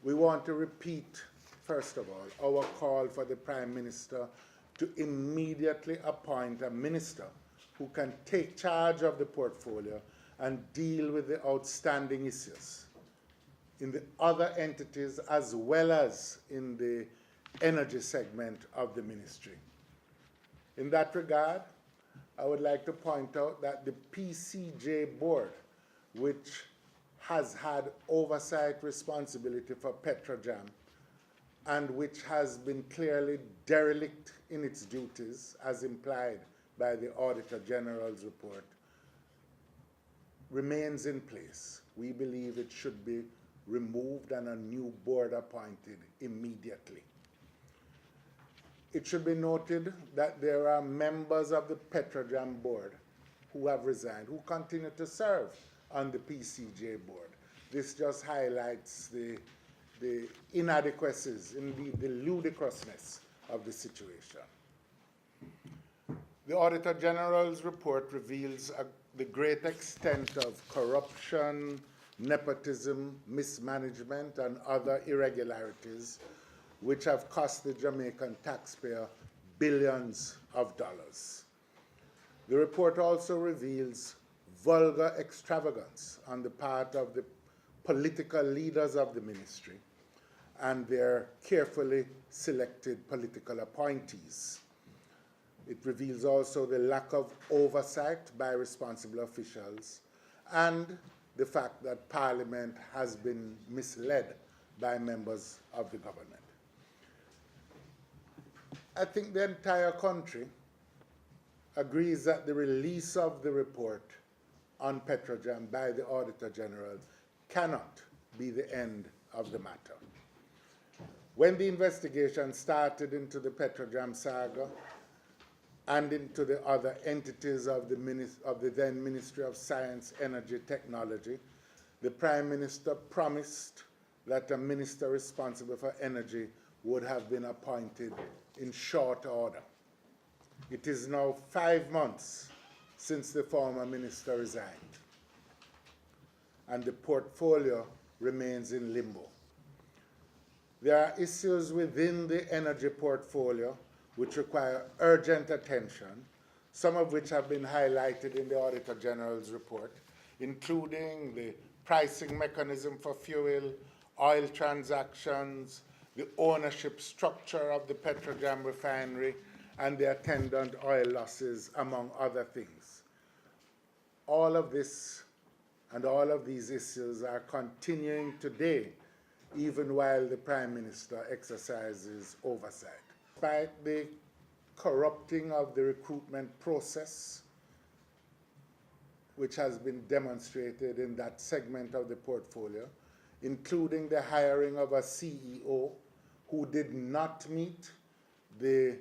We want to repeat, first of all, our call for the Prime Minister to immediately appoint a minister who can take charge of the portfolio and deal with the outstanding issues in the other entities as well as in the energy segment of the ministry. In that regard, I would like to point out that the PCJ board, which has had oversight responsibility for Petrojam and which has been clearly derelict in its duties as implied by the Auditor General's report, remains in place. We believe it should be removed and a new board appointed immediately. It should be noted that there are members of the Petrojam board who have resigned, who continue to serve on the PCJ board. This just highlights the inadequacies, indeed the ludicrousness of the situation. The Auditor General's report reveals the great extent of corruption, nepotism, mismanagement, and other irregularities which have cost the Jamaican taxpayer billions of dollars. The report also reveals vulgar extravagance on the part of the political leaders of the ministry and their carefully selected political appointees. It reveals also the lack of oversight by responsible officials and the fact that Parliament has been misled by members of the government. I think the entire country agrees that the release of the report on Petrojam by the Auditor General cannot be the end of the matter. When the investigation started into the Petrojam saga and into the other entities of the then Ministry of Science, Energy, Technology, the Prime Minister promised that a minister responsible for energy would have been appointed in short order. It is now 5 months since the former minister resigned, and the portfolio remains in limbo. There are issues within the energy portfolio which require urgent attention, some of which have been highlighted in the Auditor General's report, including the pricing mechanism for fuel, oil transactions, the ownership structure of the Petrojam refinery, and the attendant oil losses, among other things. All of this and all of these issues are continuing today, even while the Prime Minister exercises oversight. Despite the corrupting of the recruitment process, which has been demonstrated in that segment of the portfolio, including the hiring of a CEO who did not meet the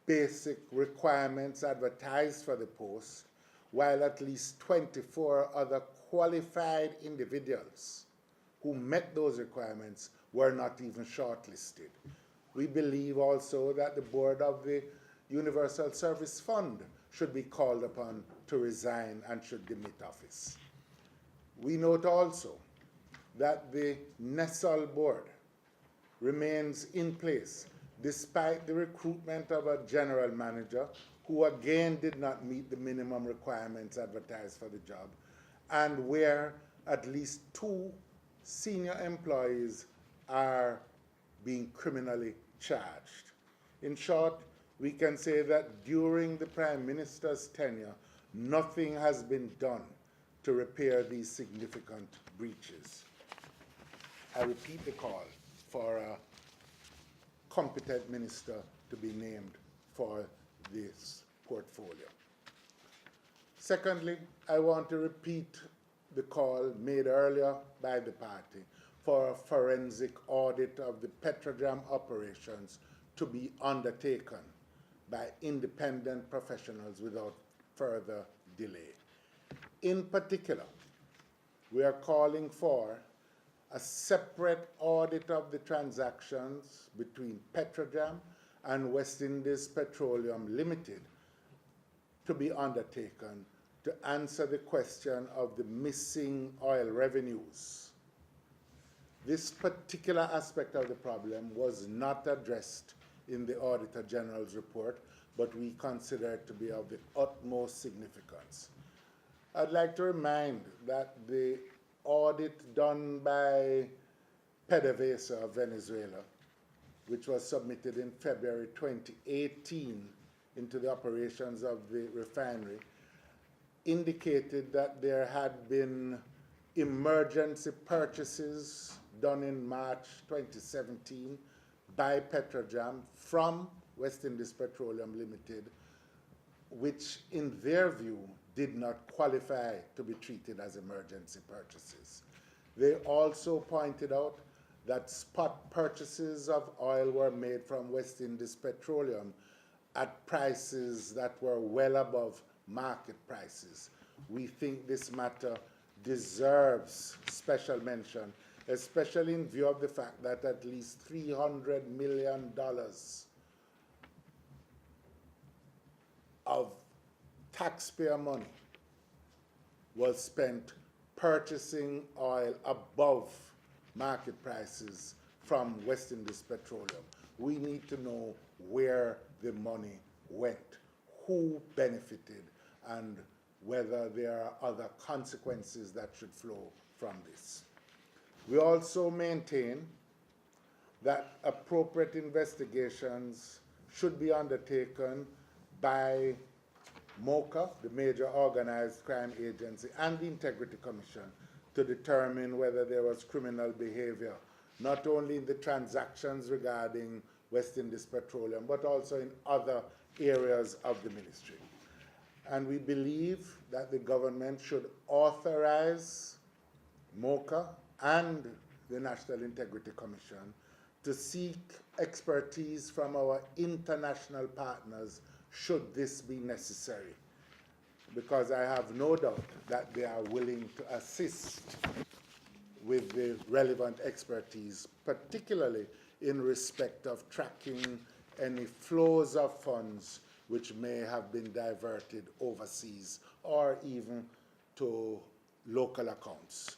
basic requirements advertised for the post, while at least 24 other qualified individuals who met those requirements were not even shortlisted. We believe also that the board of the Universal Service Fund should be called upon to resign and should demit office. We note also that the NESOL board remains in place despite the recruitment of a general manager who again did not meet the minimum requirements advertised for the job, and where at least 2 senior employees are being criminally charged. In short, we can say that during the Prime Minister's tenure, nothing has been done to repair these significant breaches. I repeat the call for a competent minister to be named for this portfolio. Secondly, I want to repeat the call made earlier by the party for a forensic audit of the Petrojam operations to be undertaken by independent professionals without further delay. In particular, we are calling for a separate audit of the transactions between Petrojam and West Indies Petroleum Limited to be undertaken to answer the question of the missing oil revenues. This particular aspect of the problem was not addressed in the Auditor General's report, but we consider it to be of the utmost significance. I'd like to remind that the audit done by PDVSA of Venezuela, which was submitted in February 2018 into the operations of the refinery, indicated that there had been emergency purchases done in March 2017 by Petrojam from West Indies Petroleum Limited, which in their view did not qualify to be treated as emergency purchases. They also pointed out that spot purchases of oil were made from West Indies Petroleum at prices that were well above market prices. We think this matter deserves special mention, especially in view of the fact that at least $300 million of taxpayer money was spent purchasing oil above market prices from West Indies Petroleum. We need to know where the money went, who benefited, and whether there are other consequences that should flow from this. We also maintain that appropriate investigations should be undertaken by MOCA, the Major Organized Crime Agency, and the Integrity Commission to determine whether there was criminal behavior, not only in the transactions regarding West Indies Petroleum, but also in other areas of the ministry. And we believe that the government should authorize MOCA and the National Integrity Commission to seek expertise from our international partners should this be necessary, because I have no doubt that they are willing to assist with the relevant expertise, particularly in respect of tracking any flows of funds which may have been diverted overseas or even to local accounts.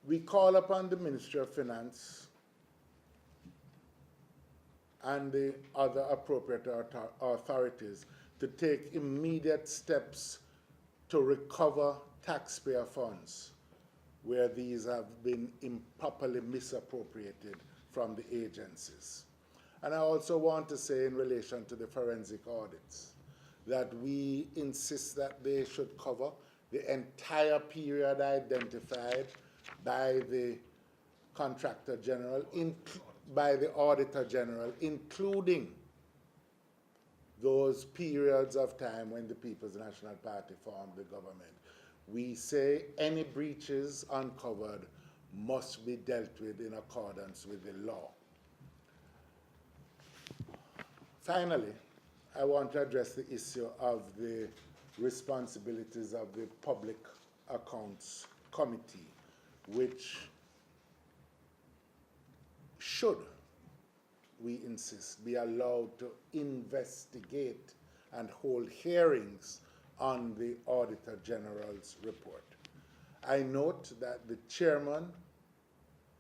We call upon the Ministry of Finance and the other appropriate authorities to take immediate steps to recover taxpayer funds where these have been improperly misappropriated from the agencies. And I also want to say in relation to the forensic audits that we insist that they should cover the entire period identified by the Contractor General, by the Auditor General, including those periods of time when the People's National Party formed the government. We say any breaches uncovered must be dealt with in accordance with the law. Finally, I want to address the issue of the responsibilities of the Public Accounts Committee, which should, we insist, be allowed to investigate and hold hearings on the Auditor General's report. I note that the chairman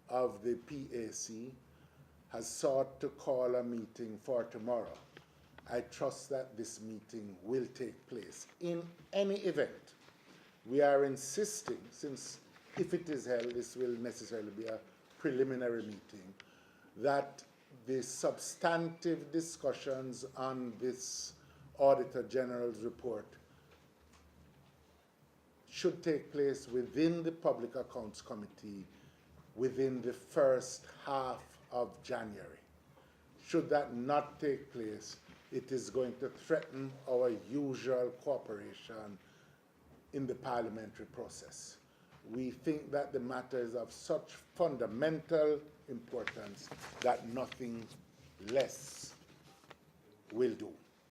of the PAC has sought to call a meeting for tomorrow. I trust that this meeting will take place. In any event, we are insisting, since if it is held, this will necessarily be a preliminary meeting, that the substantive discussions on this Auditor General's report should take place within the Public Accounts Committee within the first half of January. Should that not take place, it is going to threaten our usual cooperation in the parliamentary process. We think that the matter is of such fundamental importance that nothing less will do.